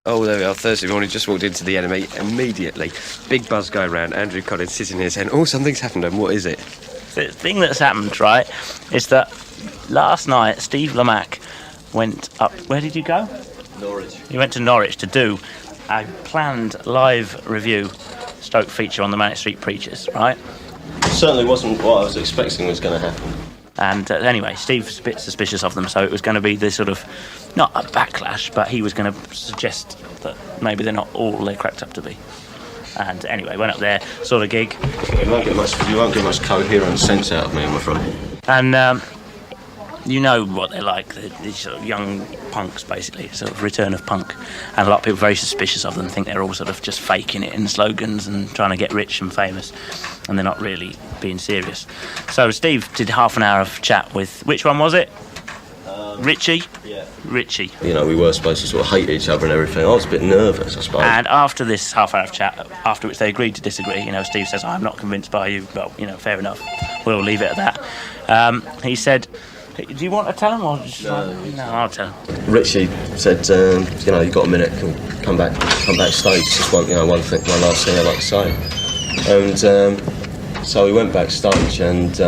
Oh, there we are, Thursday morning, just walked into the NME immediately. Big buzz going around, Andrew Collins sitting here saying, oh, something's happened, and what is it? The thing that's happened, right, is that last night Steve Lamacq went up... Where did you go? Norwich. He went to Norwich to do a planned live review stroke feature on the Manic Street Preachers, right? Certainly wasn't what I was expecting was going to happen. And anyway, Steve's a bit suspicious of them, so it was going to be this sort of, not a backlash, but he was going to suggest that maybe they're not all they're cracked up to be. And anyway, went up there, saw the gig. You won't get much coherent sense out of me, I'm afraid. And you know what they're like, these sort of young punks, basically, sort of return of punk. And a lot of people are very suspicious of them, think they're all sort of just faking it in slogans and trying to get rich and famous, and they're not really being serious. So Steve did half an hour of chat with, which one was it? Richey? Yeah. Richey. You know, we were supposed to sort of hate each other and everything. I was a bit nervous, I suppose. And after this half hour of chat, after which they agreed to disagree, you know, Steve says, I'm not convinced by you. Well, you know, fair enough. We'll leave it at that. He said, do you want to tell him or just... No, I'll tell him. Richey said, you know, you've got a minute, come backstage. Just one last thing I'd like to say. And so we went backstage, and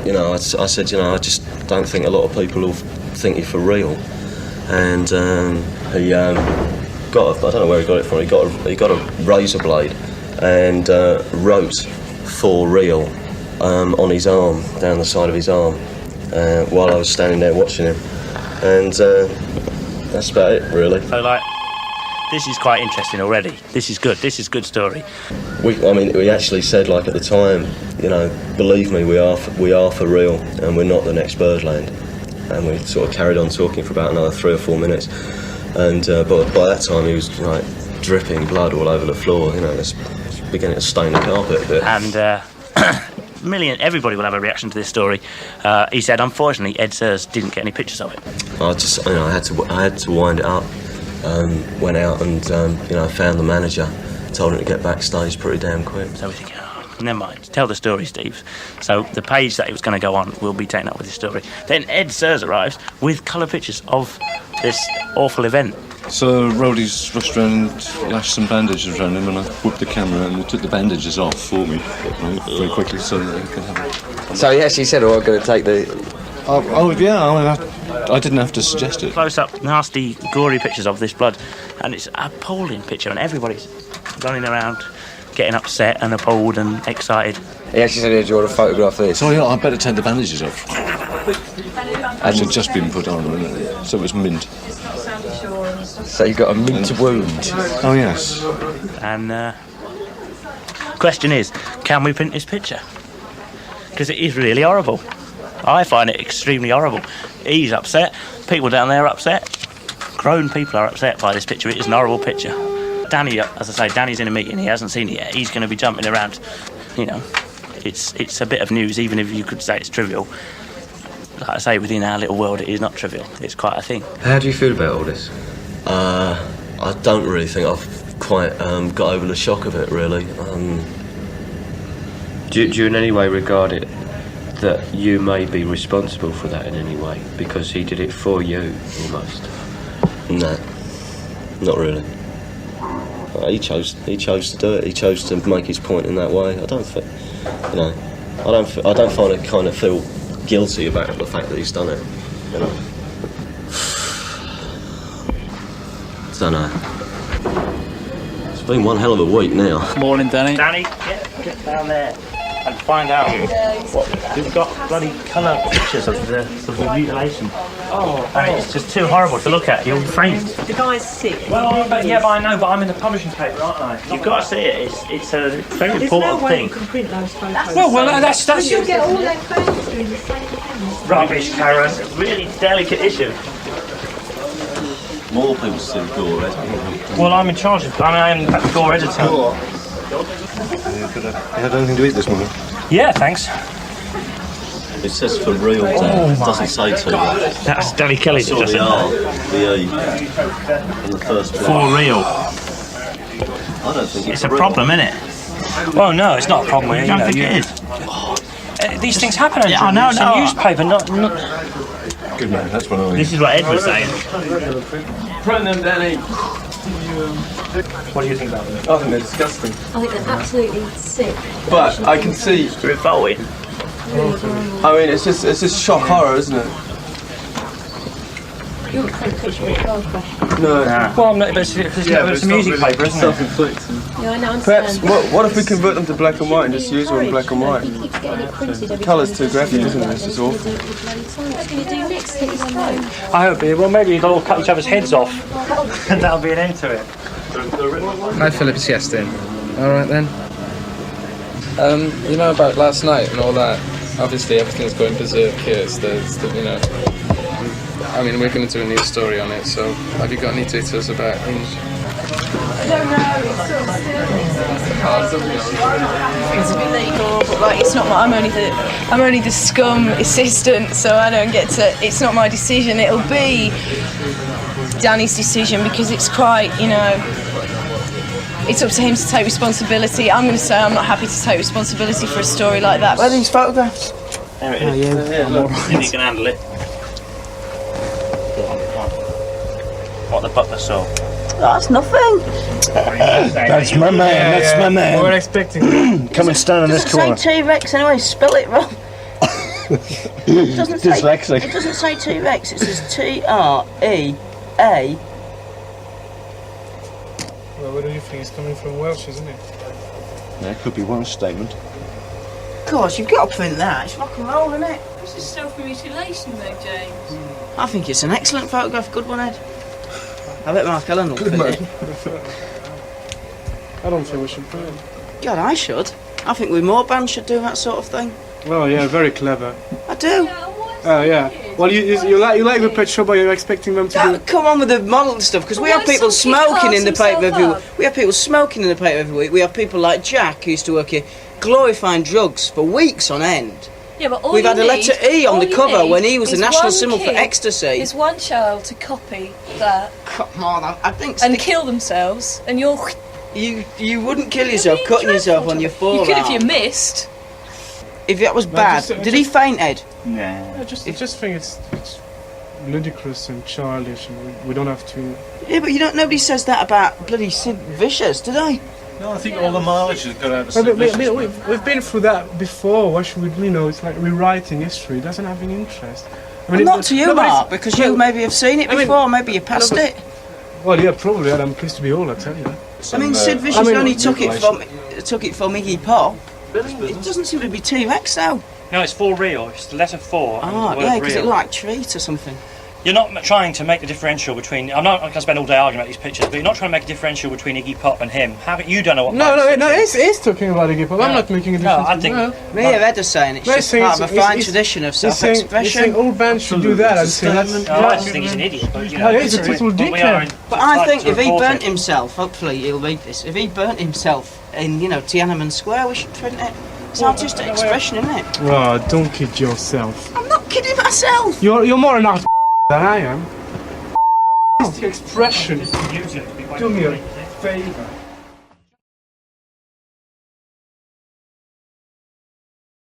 you know, I said, you know, I just don't think a lot of people will think you for real. And he got I don't know where he got it from. He got a razor blade and wrote "for real" on his arm, down the side of his arm, while I was standing there watching him. And that's about it, really. So, like, this is quite interesting already. This is good. This is good story. We actually said, like, at the time, you know, believe me, we are for real, and we're not the next Birdland. And we sort of carried on talking for about another 3 or 4 minutes. And but by that time, he was like dripping blood all over the floor. You know, it's beginning to stain the carpet a bit. And everybody will have a reaction to this story. He said, unfortunately, Ed Sears didn't get any pictures of it. I had to wind it up. Went out and you know, found the manager, told him to get backstage pretty damn quick. So we think, oh, never mind, tell the story, Steve. So the page that he was going to go on will be taken up with his story. Then Ed Sears arrives with colour pictures of this awful event. So roadies rushed around and lashed some bandages around him, and I whipped the camera and they took the bandages off for me very quickly so that they could have it. So he actually said, oh, I'm going to take the... Oh yeah, I didn't have to suggest it. Close-up, nasty, gory pictures of this blood, and it's an appalling picture, and everybody's running around, getting upset and appalled and excited. He actually said, do you want to photograph this? So yeah, I better take the bandages off. It had just been put on, so it was mint. So you got a mint wound. Oh yes. And question is, can we print this picture? Because it is really horrible. I find it extremely horrible. He's upset. People down there are upset. Grown people are upset by this picture. It is an horrible picture. Danny, as I say, Danny's in a meeting. He hasn't seen it yet. He's going to be jumping around. You know, it's a bit of news, even if you could say it's trivial. Like I say, within our little world, it is not trivial. It's quite a thing. How do you feel about all this? I don't really think I've quite got over the shock of it, really. Do you in any way regard it that you may be responsible for that in any way, because he did it for you, almost? No, not really. He chose to do it. He chose to make his point in that way. I don't think, you know, I don't find it kind of feel guilty about the fact that he's done it. You know, don't know. It's been one hell of a week now. Morning, Danny. Danny, get down there and find out what we've got. Bloody colour pictures of the mutilation. Oh, and it's just too horrible to look at. You'll faint. The guy's sick. Well, I know, but I'm in the publishing paper, aren't I? You've got to see it. It's a very important There's no way thing. you can print those photos. Well, that's You'll get all their photos in the same camera. Rubbish, Karen. Really delicate issue. More people still go already. Well, I'm in charge of. I am the gore editor. You had anything to eat this morning? Yeah, thanks. It says for real, it doesn't say too much. That's Danny Kelly. I saw the R, the E, in the first bit. For real. I don't think It's a problem, isn't it? Well, no, it's not a problem. I don't think it is. These things happen. Yeah, I know, It's a newspaper, not. Good man, that's what I mean. This is what Ed was saying. print them, Danny. What do you think about them? I think they're disgusting. I think they're absolutely sick. But I can see. Revolting. I mean, it's just shock horror, isn't it? You wouldn't take a picture of it, well, No. Well, I'm not, but it's a music paper, isn't it? Self-inflicting. yeah, I know. Perhaps, what if we convert them to black and white and just use them in black and white? He keeps getting it printed every Colour's time too he graphic, does isn't it? it. This is awful. What's he going to do next? Hit his throat? I hope it. Well, maybe they'll all cut each other's heads off, and that'll be an end to it. Hi Philip, it's Yestin. Alright then. You know about last night and all that? Obviously everything's going berserk here. It's the you know... I mean, we're going to do a new story on it, so have you got any details about Hinge? I don't know, it's illegal, but like it's not my, I'm only the scum assistant, so I don't get to, it's not my decision, it'll be Danny's decision because it's quite, you know, it's up to him to take responsibility. I'm going to say I'm not happy to take responsibility for a story like that. Where are these photographs? There it is. If you can handle it. What the butler saw. That's nothing. That's my man, that's my man. We weren't expecting Come and stand in this Doesn't corner. say T-Rex anyway, spell it wrong. It doesn't say, Dyslexic. it doesn't say T-Rex, it says T-R-E-A. Well, what do you think? It's coming from Welsh, isn't it? That could be one statement. Of course, you've got to print that. It's rock and roll, isn't it? This is self-mutilation though, James. I think it's an excellent photograph. Good one, Ed. I bet Mark Ellen will print it. I don't think we should print it. God, I should. I think we more bands should do that sort of thing. Well, yeah, very clever. I do. Oh, yeah. Well, you like the Pet Shop, but you're expecting them to do... Come on with the model stuff, because we Well, have people some kid smoking in the carves paper every himself week. up. We have people smoking in the paper every week. We have people like Jack, who used to work here, glorifying drugs for weeks on end. Yeah, but all We've you had a need- letter E on all the you cover need when he was the is national one symbol for kid, ecstasy. Is one child to copy that Come on, I think... and kill themselves, and you're... You wouldn't kill yourself cutting yourself on your forearm. You could if you missed. If that was bad. Did he faint, Ed? I just think it's ludicrous and childish, and we don't have to... Yeah, but nobody says that about bloody Sid Vicious, do they? No, I think all the mileage has got out of Well, we've been through that before. Why should we, it's like rewriting history. It doesn't have any interest. I mean, Not to you, nobody's- Mark, because you maybe have seen it I mean- before, maybe you passed it. Well, yeah, probably. And I'm pleased to be old, I tell you. I mean, Sid Vicious mean, only took it from Iggy Pop. It doesn't seem to be T-Rex, though. No, it's for real. It's the letter 4. and Ah, the yeah, word because it real. looked like treat or something. You're not trying to make the differential between. I'm not going to spend all day arguing about these pictures, but you're not trying to make a differential between Iggy Pop and him. You don't know what. No, Mike's thinking. it's talking about Iggy Pop. I'm No. not making a No, difference. I think- Me and Ed are saying it's No, just he's part saying of a fine he's- tradition of He's saying self-expression. all bands should do that. And say that's... No, I just think he's an idiot. But, you know, Oh, yeah, he's a total we dickhead. are in- But I like think to if he report burnt it. himself, hopefully he'll read this, if he burnt himself in, Tiananmen Square, we should print it. It's artistic expression, isn't it? Oh, don't kid yourself. I'm not kidding myself. You're more an art than I am. It's the expression. Do me a favour.